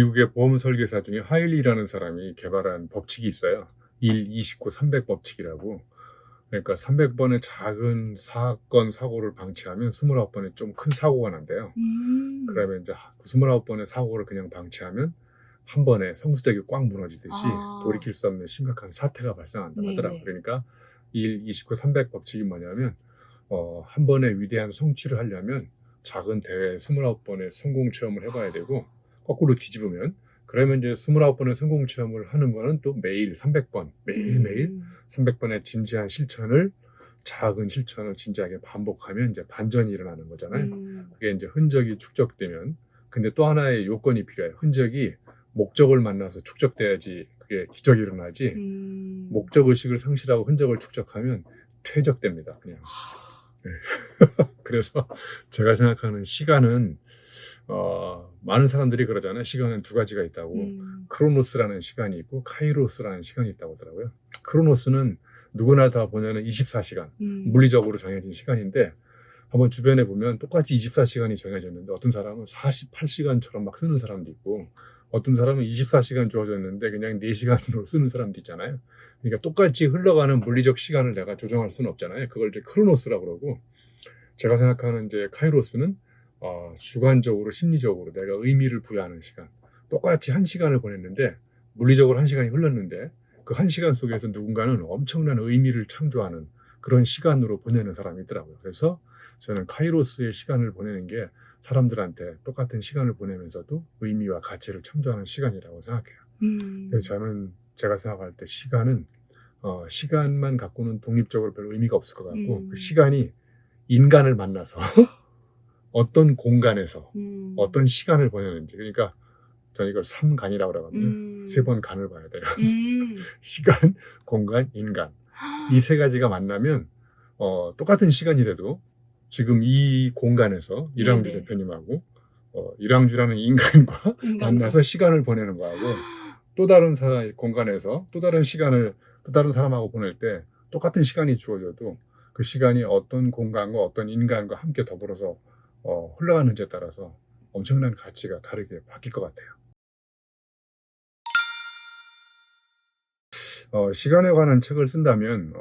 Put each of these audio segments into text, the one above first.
미국의 보험 설계사 중에 하일리라는 사람이 개발한 법칙이 있어요. 1, 29, 300 법칙이라고. 그러니까 300번의 작은 사건, 사고를 방치하면 29번의 좀 큰 사고가 난대요. 그러면 이제 29번의 사고를 그냥 방치하면 한 번에 성수대교 꽉 무너지듯이 돌이킬 수 없는 심각한 사태가 발생한다고 하더라고요. 그러니까 1, 29, 300 법칙이 뭐냐면 한 번의 위대한 성취를 하려면 작은 대회 29번의 성공 체험을 해봐야 되고, 거꾸로 뒤집으면 그러면 이제 29번의 성공 체험을 하는 거는 또 매일 300번, 매일매일 300번의 진지한 실천을, 작은 실천을 진지하게 반복하면 이제 반전이 일어나는 거잖아요. 그게 이제 흔적이 축적되면, 근데 또 하나의 요건이 필요해요. 흔적이 목적을 만나서 축적돼야지 그게 기적이 일어나지, 목적의식을 상실하고 흔적을 축적하면 퇴적됩니다, 그냥. 네. 그래서 제가 생각하는 시간은 많은 사람들이 그러잖아요. 시간은 두 가지가 있다고. 크로노스라는 시간이 있고 카이로스라는 시간이 있다고 하더라고요. 크로노스는 누구나 다 보내는 24시간, 물리적으로 정해진 시간인데, 한번 주변에 보면 똑같이 24시간이 정해졌는데 어떤 사람은 48시간처럼 막 쓰는 사람도 있고, 어떤 사람은 24시간 주어졌는데 그냥 4시간으로 쓰는 사람도 있잖아요. 그러니까 똑같이 흘러가는 물리적 시간을 내가 조정할 수는 없잖아요. 그걸 이제 크로노스라고 그러고, 제가 생각하는 이제 카이로스는 주관적으로, 심리적으로 내가 의미를 부여하는 시간. 똑같이 1시간을 보냈는데, 물리적으로 1시간이 흘렀는데 그 1시간 속에서 누군가는 엄청난 의미를 창조하는 그런 시간으로 보내는 사람이 있더라고요. 그래서 저는 카이로스의 시간을 보내는 게 사람들한테 똑같은 시간을 보내면서도 의미와 가치를 창조하는 시간이라고 생각해요. 그래서 저는 제가 생각할 때 시간은 시간만 갖고는 독립적으로 별 의미가 없을 것 같고, 그 시간이 인간을 만나서 어떤 공간에서 어떤 시간을 보내는지, 그러니까 저는 이걸 3간이라고 그러거든요. 3번 간을 봐야 돼요. 시간, 공간, 인간. 이 3가지가 만나면 똑같은 시간이라도 지금 이 공간에서 이랑주 대표님하고 이랑주라는 인간과 만나서 시간을 보내는 거하고, 또 다른 공간에서 또 다른 시간을 또 다른 사람하고 보낼 때 똑같은 시간이 주어져도 그 시간이 어떤 공간과 어떤 인간과 함께 더불어서 흘러가는지에 따라서 엄청난 가치가 다르게 바뀔 것 같아요. 시간에 관한 책을 쓴다면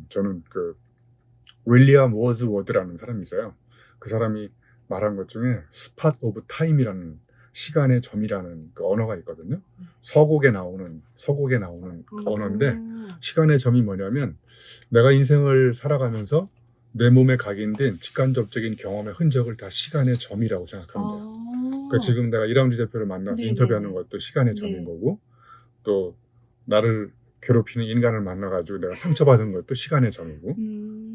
저는 그 윌리엄 워즈워드라는 사람이 있어요. 그 사람이 말한 것 중에 스팟 오브 타임이라는, 시간의 점이라는 그 언어가 있거든요. 서곡에 나오는 언어인데, 시간의 점이 뭐냐면 내가 인생을 살아가면서 내 몸에 각인된 직간접적인 경험의 흔적을 다 시간의 점이라고 생각하면 돼요. 그러니까 지금 내가 이랑주 대표를 만나서 인터뷰하는 것도 시간의 점인 거고, 또 나를 괴롭히는 인간을 만나가지고 내가 상처받은 것도 시간의 점이고,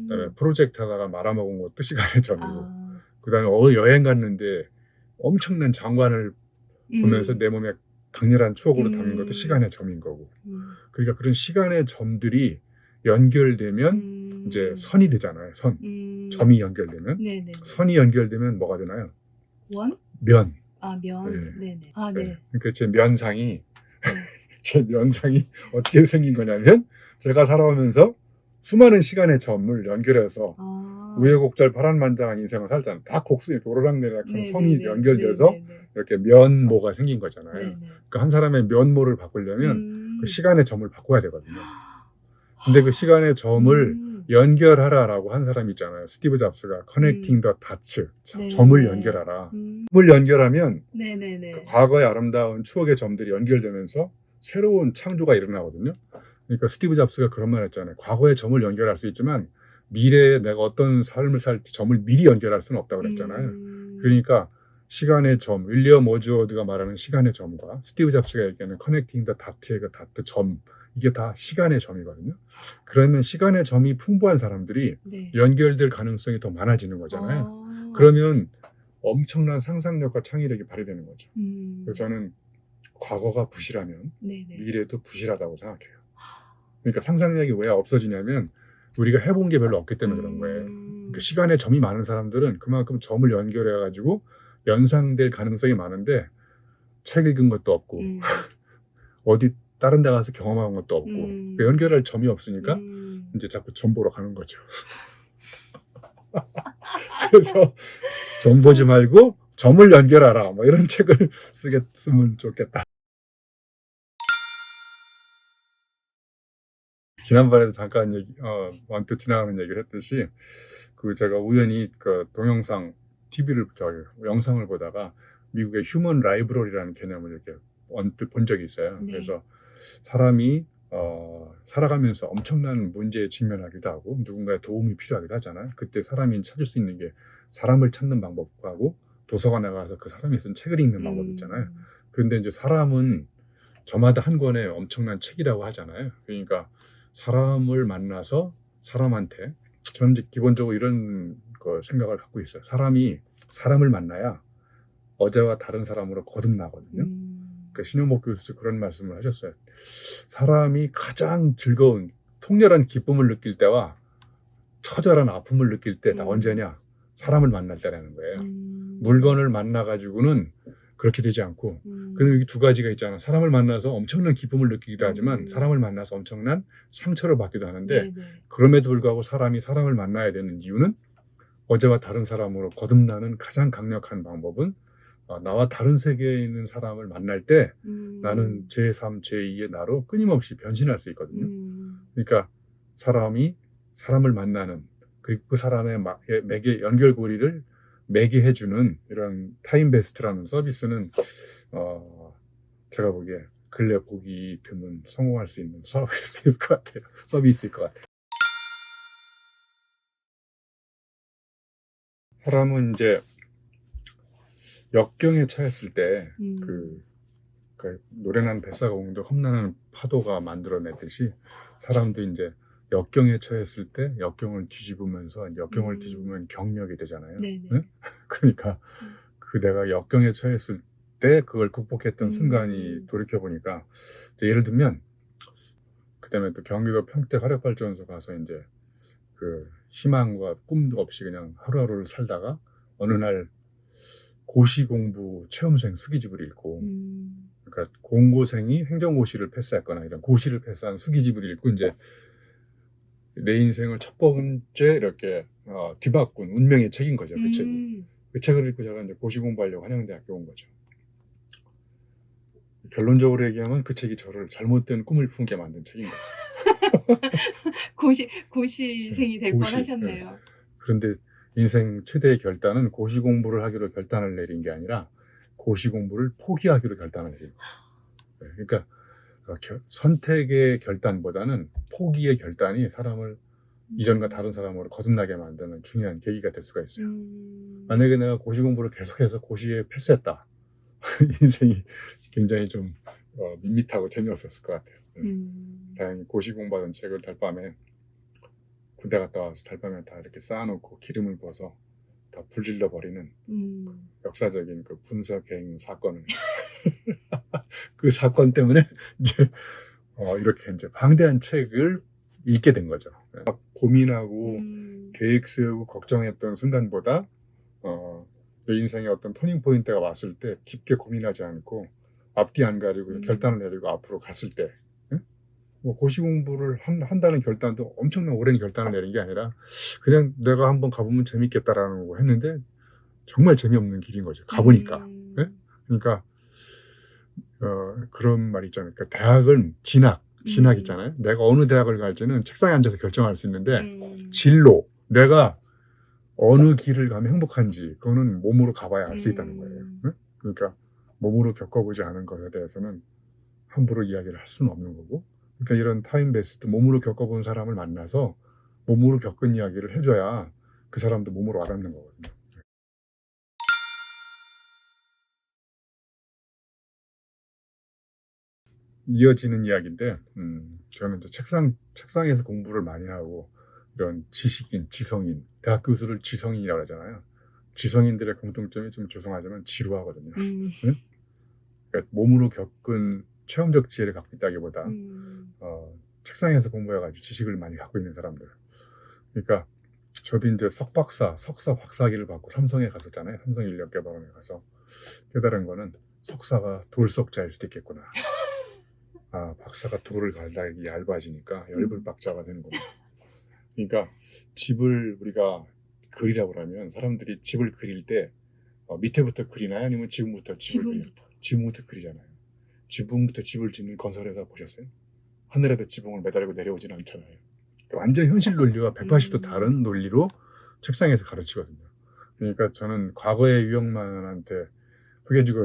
그다음에 프로젝트 하다가 말아먹은 것도 시간의 점이고, 그다음에 여행 갔는데 엄청난 장관을 보면서 내 몸에 강렬한 추억으로 담는 것도 시간의 점인 거고. 그러니까 그런 시간의 점들이 연결되면 이제 선이 되잖아요. 점이 연결되면. 선이 연결되면 뭐가 되나요? 면. 면. 네. 그러니까 제 면상이 제 면상이 어떻게 생긴 거냐면, 제가 살아오면서 수많은 시간의 점을 연결해서 우여곡절 파란만장한 인생을 살잖아요. 다 곡선이 이렇게 오르락내리락한 선이 연결돼서 이렇게 면모가 생긴 거잖아요. 그러니까 한 사람의 면모를 바꾸려면 그 시간의 점을 바꿔야 되거든요. 근데 그 시간의 점을 연결하라라고 한 사람이 있잖아요. 스티브 잡스가 커넥팅 더 다츠, 점을 연결하라. 점을 연결하면 그 과거의 아름다운 추억의 점들이 연결되면서 새로운 창조가 일어나거든요. 그러니까 스티브 잡스가 그런 말 했잖아요. 과거의 점을 연결할 수 있지만 미래에 내가 어떤 삶을 살지 점을 미리 연결할 수는 없다고 그랬잖아요. 그러니까 시간의 점, 윌리엄 워즈워드가 말하는 시간의 점과 스티브 잡스가 얘기하는 커넥팅 더 다트의 그 다트 점, 이게 다 시간의 점이거든요. 그러면 시간의 점이 풍부한 사람들이 연결될 가능성이 더 많아지는 거잖아요. 그러면 엄청난 상상력과 창의력이 발휘되는 거죠. 그래서 저는 과거가 부실하면 미래도 부실하다고 생각해요. 그러니까 상상력이 왜 없어지냐면 우리가 해본 게 별로 없기 때문에 그런 거예요. 그러니까 시간에 점이 많은 사람들은 그만큼 점을 연결해가지고 연상될 가능성이 많은데, 책 읽은 것도 없고 어디 다른 데 가서 경험한 것도 없고, 그러니까 연결할 점이 없으니까 이제 자꾸 점 보러 가는 거죠. 그래서 점 보지 말고 점을 연결하라. 뭐 이런 책을 쓰면 좋겠다. 지난번에도 잠깐 언뜻 지나가는 얘기를 했듯이, 제가 우연히 동영상, 영상을 보다가 미국의 휴먼 라이브러리라는 개념을 이렇게 언뜻 본 적이 있어요. 네. 그래서 사람이 살아가면서 엄청난 문제에 직면하기도 하고 누군가의 도움이 필요하기도 하잖아요. 그때 사람이 찾을 수 있는 게 사람을 찾는 방법하고 도서관에 가서 그 사람이 쓴 책을 읽는 방법 있잖아요. 그런데 이제 사람은 저마다 한 권의 엄청난 책이라고 하잖아요. 그러니까 사람을 만나서 사람한테, 저는 이제 기본적으로 이런 생각을 갖고 있어요. 사람이 사람을 만나야 어제와 다른 사람으로 거듭나거든요. 신용복 교수도 그런 말씀을 하셨어요. 사람이 가장 즐거운 통렬한 기쁨을 느낄 때와 처절한 아픔을 느낄 때다 언제냐? 사람을 만날 때라는 거예요. 물건을 만나가지고는 그렇게 되지 않고, 그리고 여기 두 가지가 있잖아. 사람을 만나서 엄청난 기쁨을 느끼기도 하지만 사람을 만나서 엄청난 상처를 받기도 하는데, 그럼에도 불구하고 사람이 사람을 만나야 되는 이유는 어제와 다른 사람으로 거듭나는 가장 강력한 방법은 나와 다른 세계에 있는 사람을 만날 때 나는 제3, 제2의 나로 끊임없이 변신할 수 있거든요. 그러니까 사람이 사람을 만나는, 그리고 그 사람의 매개 연결고리를 매개해주는 이런 타임베스트라는 서비스는 제가 보기에 근래 보기 드문 성공할 수 있는 서비스일 것 같아요. 서비스일 것 같아요. 사람은 이제 역경에 처했을 때 노련한 뱃사가 공도 험난한 파도가 만들어내듯이 사람도 이제 역경에 처했을 때 역경을 뒤집으면서 역경을 뒤집으면 경력이 되잖아요. 네? 그러니까 내가 역경에 처했을 때 그걸 극복했던 순간이 돌이켜보니까, 예를 들면 그다음에 또 경기도 평택 화력발전소 가서 이제 희망과 꿈도 없이 그냥 하루하루를 살다가 어느 날 고시공부 체험생 수기집을 읽고, 그러니까 공고생이 행정고시를 패스했거나 이런 고시를 패스한 수기집을 읽고 이제 내 인생을 첫 번째 이렇게 뒤바꾼 운명의 책인 거죠. 그 책이. 그 책을 읽고 제가 이제 고시 공부하려고 한양대학교 온 거죠. 결론적으로 얘기하면 그 책이 저를 잘못된 꿈을 품게 만든 책인 거예요. 고시생이 될 뻔하셨네요. 그런데 인생 최대의 결단은 고시 공부를 하기로 결단을 내린 게 아니라 고시 공부를 포기하기로 결단을 내린 거예요. 그러니까 선택의 결단보다는 포기의 결단이 사람을 이전과 다른 사람으로 거듭나게 만드는 중요한 계기가 될 수가 있어요. 만약에 내가 고시 공부를 계속해서 고시에 패스했다, 인생이 굉장히 좀 밋밋하고 재미없었을 것 같아요. 다행히 고시 공부하던 책을 달밤에, 군대 갔다 와서 달밤에 다 이렇게 쌓아놓고 기름을 부어서 다 불질러 버리는 역사적인 군사개인 사건을 그 사건 때문에 이제 이렇게 이제 방대한 책을 읽게 된 거죠. 막 고민하고 계획 세우고 걱정했던 순간보다 내 인생의 어떤 터닝 포인트가 왔을 때 깊게 고민하지 않고 앞뒤 안 가리고 결단을 내리고 앞으로 갔을 때, 뭐 고시 공부를 한다는 결단도 엄청난 오랜 결단을 내린 게 아니라 그냥 내가 한번 가보면 재밌겠다라는 거 했는데 정말 재미없는 길인 거죠. 가보니까. 그러니까 그런 말 있잖아요. 그러니까 대학은 진학 있잖아요. 내가 어느 대학을 갈지는 책상에 앉아서 결정할 수 있는데 진로, 내가 어느 길을 가면 행복한지 그거는 몸으로 가봐야 알 수 있다는 거예요. 그러니까 몸으로 겪어보지 않은 것에 대해서는 함부로 이야기를 할 수는 없는 거고, 그러니까 이런 타임베스트, 몸으로 겪어본 사람을 만나서 몸으로 겪은 이야기를 해줘야 그 사람도 몸으로 와닿는 거거든요. 이어지는 이야기인데, 저는 이제 책상에서 공부를 많이 하고 이런 지식인, 지성인, 대학 교수를 지성인이라고 하잖아요. 지성인들의 공통점이 좀 죄송하지만 지루하거든요. 그러니까 몸으로 겪은 체험적 지혜를 갖고 있다기보다 책상에서 공부해가지고 지식을 많이 갖고 있는 사람들. 그러니까 저도 이제 석박사, 석사, 박사학위를 받고 삼성에 갔었잖아요. 삼성인력개발원에 가서 깨달은 거는 석사가 돌석자일 수도 있겠구나. 박사가 돌을 갈다 얇아지니까 열불박자가 되는구나. 그러니까 집을 우리가 그리라고 하면 사람들이 집을 그릴 때 밑에부터 그리나요? 아니면 지붕부터 집을 그리나요? 지붕부터. 지붕부터 그리잖아요. 지붕부터 집을 짓는 건설회사 보셨어요? 하늘에다 지붕을 매달고 내려오진 않잖아요. 완전 현실 논리와 180도 다른 논리로 책상에서 가르치거든요. 그러니까 저는 과거의 유영만한테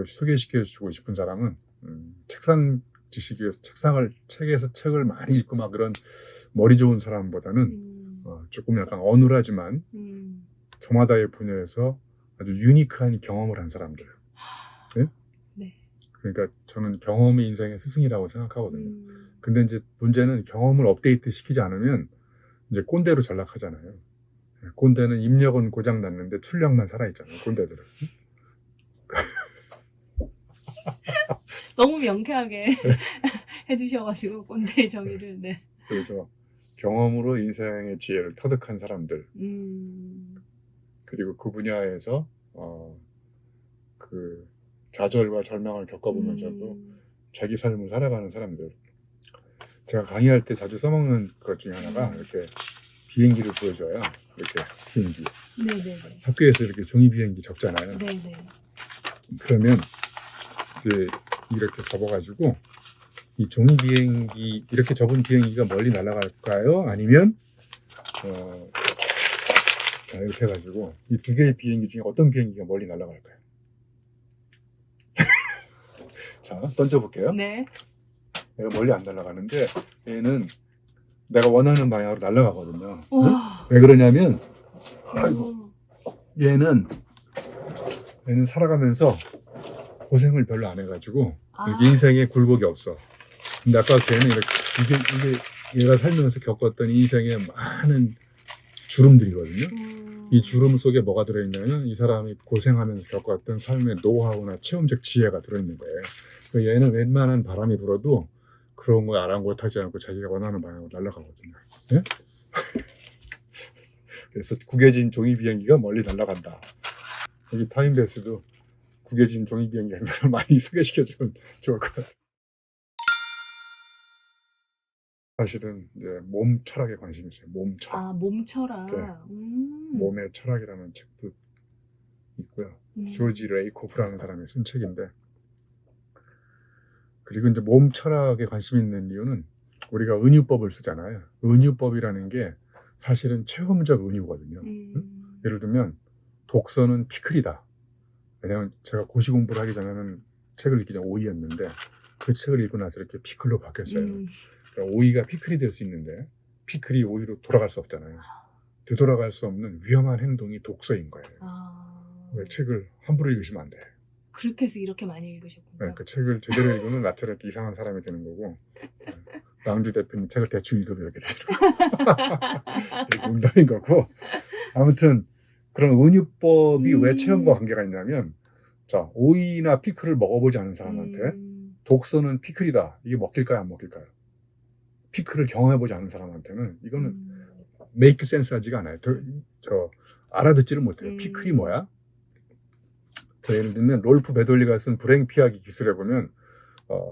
소개시켜주고 싶은 사람은 책상 지식이 위해서 책에서 책을 많이 읽고 막 그런 머리 좋은 사람보다는 조금 약간 어눌하지만 저마다의 분야에서 아주 유니크한 경험을 한 사람들. 네? 네. 그러니까 저는 경험이 인생의 스승이라고 생각하거든요. 근데 이제 문제는 경험을 업데이트 시키지 않으면 이제 꼰대로 전락하잖아요. 꼰대는 입력은 고장 났는데 출력만 살아있잖아요. 꼰대들은. 너무 명쾌하게 해주셔가지고 꼰대의 정의를. 네. 그래서 경험으로 인생의 지혜를 터득한 사람들, 그리고 그 분야에서 그 좌절과 절망을 겪어보면서도 자기 삶을 살아가는 사람들. 제가 강의할 때 자주 써먹는 것 중에 하나가 이렇게 비행기를 보여줘요. 이렇게 비행기. 네네네. 학교에서 이렇게 종이 비행기 적잖아요. 네네. 그러면 이제 이렇게 접어가지고 이 종이 비행기, 이렇게 접은 비행기가 멀리 날아갈까요? 아니면 자, 이렇게 해가지고 이 두 개의 비행기 중에 어떤 비행기가 멀리 날아갈까요? 자, 던져볼게요. 네. 얘가 멀리 안 날아가는데 얘는 내가 원하는 방향으로 날아가거든요. 와. 왜 그러냐면 얘는 살아가면서 고생을 별로 안 해가지고 이렇게 인생에 굴곡이 없어. 근데 아까 걔는 이게 얘가 살면서 겪었던 인생의 많은 주름들이거든요. 이 주름 속에 뭐가 들어있냐면 이 사람이 고생하면서 겪었던 삶의 노하우나 체험적 지혜가 들어있는 거예요. 그러니까 얘는 웬만한 바람이 불어도 그런 거 아랑곳하지 않고 자기가 원하는 방향으로 날아가거든요. 네? 그래서 구겨진 종이 비행기가 멀리 날아간다. 여기 타임베스도 구겨진 종이 비행기 행사를 많이 소개시켜주면 좋을 것 같아요. 사실은 이제 몸 철학에 관심이 있어요. 몸 철학. 몸 철학. 네. 몸의 철학이라는 책도 있고요. 조지 레이코프라는 사람이 쓴 책인데, 그리고 이제 몸 철학에 관심 있는 이유는 우리가 은유법을 쓰잖아요. 은유법이라는 게 사실은 체험적 은유거든요. 예를 들면 독서는 피클이다. 왜냐면 제가 고시 공부를 하기 전에는 책을 읽기 전 오이였는데 그 책을 읽고 나서 이렇게 피클로 바뀌었어요. 그러니까 오이가 피클이 될 수 있는데 피클이 오이로 돌아갈 수 없잖아요. 되돌아갈 수 없는 위험한 행동이 독서인 거예요. 왜 책을 함부로 읽으시면 안 돼. 그렇게 해서 이렇게 많이 읽으셨군요. 네, 그 책을 제대로 읽으면 나처럼 이상한 사람이 되는 거고, 남주 대표님 책을 대충 읽으면 이렇게 되는 농담인 거고. 아무튼 그런 은유법이 왜 체험과 관계가 있냐면, 자, 오이나 피클을 먹어보지 않은 사람한테 독서는 피클이다. 이게 먹힐까요, 안 먹힐까요? 피클을 경험해보지 않은 사람한테는 이거는 메이크 센스 하지가 않아요. 알아듣지를 못해요. 피클이 뭐야? 예를 들면 롤프 베돌리가 쓴 불행 피하기 기술에 보면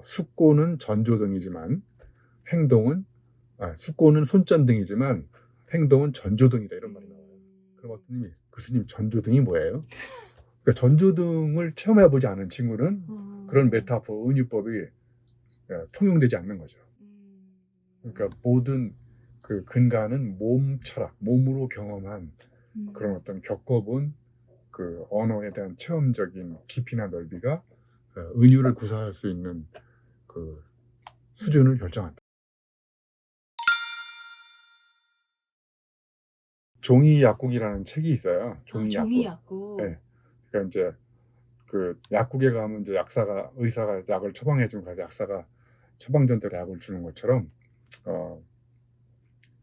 숙고는 전조등이지만 숙고는 손전등이지만 행동은 전조등이다, 이런 말이 나와요. 그럼 어떤 님이, 교수님 전조등이 뭐예요? 그러니까 전조등을 체험해보지 않은 친구는 그런 메타포, 은유법이 통용되지 않는 거죠. 그러니까 모든 그 근간은 몸 철학, 몸으로 경험한 그런 어떤 겪어본 그 언어에 대한 체험적인 깊이나 넓이가 은유를 구사할 수 있는 그 수준을 결정한다. 종이 약국이라는 책이 있어요. 종이 약국. 네. 그러니까 이제 그 약국에 가면 이제 의사가 약을 처방해주면 가서 약사가 처방전대로 약을 주는 것처럼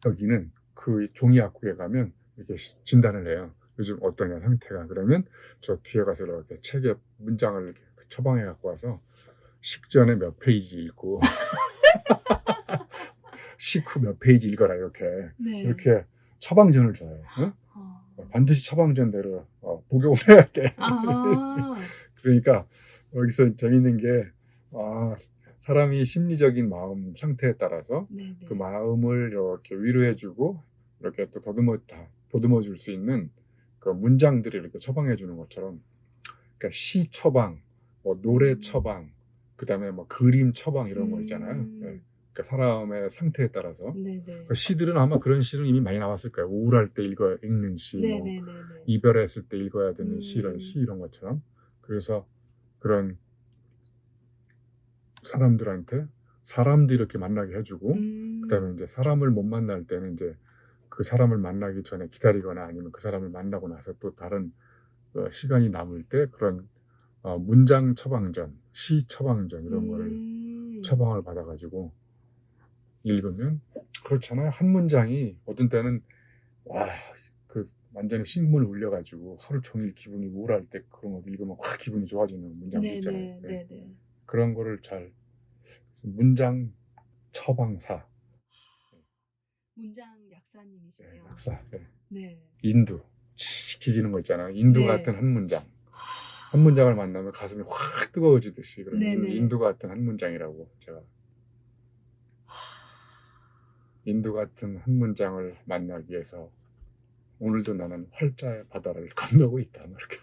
여기는 그 종이 약국에 가면 이렇게 진단을 해요. 요즘 어떠냐 상태가. 그러면 저 뒤에 가서 이렇게 책에 문장을 이렇게 처방해 갖고 와서 식전에 몇 페이지 읽고 식후 몇 페이지 읽어라, 이렇게 처방전을 줘요. 응? 반드시 처방전대로 복용을 해야 돼. 그러니까 여기서 재밌는 게 사람이 심리적인 마음 상태에 따라서 그 마음을 이렇게 위로해주고 이렇게 또 보듬어 줄 수 있는 그 문장들이 이렇게 처방해 주는 것처럼 그러니까 시 처방, 뭐 노래 처방, 그다음에 뭐 그림 처방 이런 거 있잖아요. 예. 그러니까 사람의 상태에 따라서 네네. 그 시들은 아마 그런 시는 이미 많이 나왔을 거예요. 우울할 때 읽는 시, 뭐 네네네네. 이별했을 때 읽어야 되는 시 이런 것처럼. 그래서 그런 사람들한테 사람도 이렇게 만나게 해주고, 그다음에 이제 사람을 못 만날 때는 이제 그 사람을 만나기 전에 기다리거나 아니면 그 사람을 만나고 나서 또 다른 시간이 남을 때 그런 문장 처방전, 시 처방전 이런 거를 처방을 받아가지고 읽으면 그렇잖아요. 한 문장이 어떤 때는 와, 그 완전히 신문을 울려가지고 하루 종일 기분이 우울할 때 그런 거 읽으면 확 기분이 좋아지는 문장도 있잖아요. 네. 네네. 그런 거를 잘 문장 처방사, 문장 네, 약사님이시네요. 약사, 네. 네. 인두, 지지는 거 있잖아요. 인두 네. 같은 한 문장. 한 문장을 만나면 가슴이 확 뜨거워지듯이 그런 네네. 인두 같은 한 문장이라고 제가 인두 같은 한 문장을 만나기 위해서 오늘도 나는 활자의 바다를 건너고 있다. 뭐 이렇게.